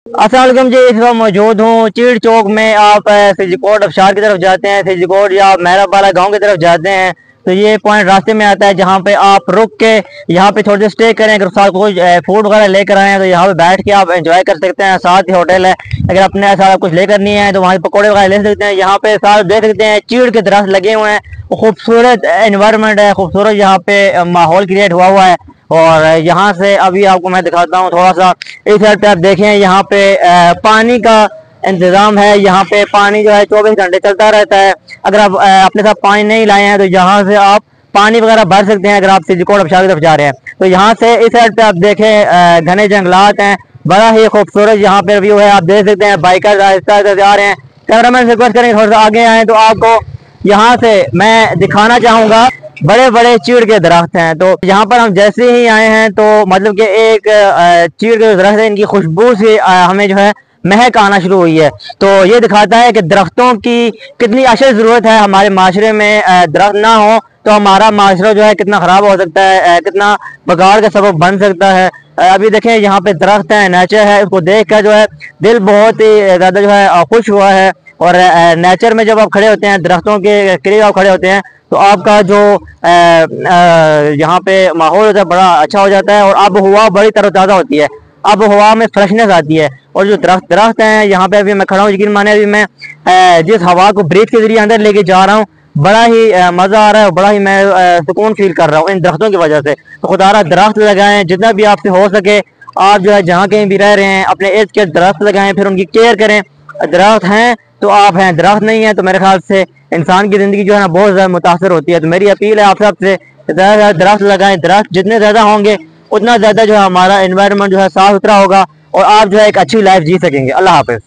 अस्सलाम वालेकुम जी। इस वक्त मौजूद हूँ चीड़ चौक में। आप सिजकोट अबशार की तरफ जाते हैं, सिजकोट या महराबाला गांव की तरफ जाते हैं तो ये पॉइंट रास्ते में आता है जहाँ पे आप रुक के यहाँ पे थोड़ी देर स्टे करें। अगर साथ कोई फूड वगैरह लेकर आए हैं तो यहाँ पे बैठ के आप एंजॉय कर सकते हैं। साथ ही होटल है, अगर अपने साथ कुछ लेकर नहीं है तो वहाँ पकौड़े वगैरह ले सकते हैं। यहाँ पे साथ देख सकते हैं चीड़ के दरख्त लगे हुए हैं, खूबसूरत एनवायरनमेंट है, खूबसूरत यहाँ पे माहौल क्रिएट हुआ हुआ है। और यहाँ से अभी आपको मैं दिखाता हूँ थोड़ा सा। इस साइड पे आप देखें, यहाँ पे पानी का इंतजाम है। यहाँ पे पानी जो है 24 घंटे चलता रहता है। अगर आप अपने साथ पानी नहीं लाए हैं तो यहाँ से आप पानी वगैरह भर सकते हैं। अगर आप सिजकोट अबशार की तरफ जा रहे हैं तो यहाँ से इस साइड पे आप देखें घने जंगलात हैं, बड़ा ही खूबसूरत यहाँ पे व्यू है। आप देख सकते हैं बाइकर आहिस्ता जा रहे हैं। कैमरामैन से रिक्वेस्ट करेंगे थोड़ा सा आगे आए तो आपको यहाँ से मैं दिखाना चाहूंगा। बड़े बड़े चीड़ के दरख्त हैं। तो यहाँ पर हम जैसे ही आए हैं तो मतलब कि एक चीड़ के दरख्त है, इनकी खुशबू से हमें जो है महक आना शुरू हुई है। तो ये दिखाता है कि दरख्तों की कितनी अशद ज़रूरत है हमारे माशरे में। दरख्त ना हो तो हमारा माशरा जो है कितना ख़राब हो सकता है, कितना बगाड़ का सबब बन सकता है। अभी देखें यहाँ पे दरख्त है, नेचर है, उसको देख कर जो है दिल बहुत ही ज़्यादा जो है खुश हुआ है। और नेचर में जब आप खड़े होते हैं, दरख्तों के करीब आप खड़े होते हैं तो आपका जो यहाँ पे माहौल होता है बड़ा अच्छा हो जाता है और आब हवा बड़ी तरोताज़ा होती है। आब हवा में फ्रेशनेस आती है। और जो दरख्त हैं यहाँ पे अभी मैं खड़ा हूँ, यकीन माने अभी मैं जिस हवा को ब्रीथ के जरिए अंदर लेके जा रहा हूँ, बड़ा ही मज़ा आ रहा है और बड़ा ही मैं सुकून फील कर रहा हूँ इन दरख्तों की वजह से। तो खुदारा दरख्त लगाएं जितना भी आपसे हो सके। आप जो है जहाँ कहीं भी रह रहे हैं अपने एज के दरख्त लगाएं, फिर उनकी केयर करें। दरख्त हैं तो आप हैं, दरख्त नहीं है तो मेरे ख्याल से इंसान की ज़िंदगी जो है ना बहुत ज़्यादा मुतासर होती है। तो मेरी अपील है आप सबसे, ज़्यादा दरख्त लगाएं। दरख्त जितने ज़्यादा होंगे उतना ज़्यादा जो है हमारा एनवायरनमेंट जो है साफ सुथरा होगा और आप जो है एक अच्छी लाइफ जी सकेंगे। अल्लाह हाफ़िज़।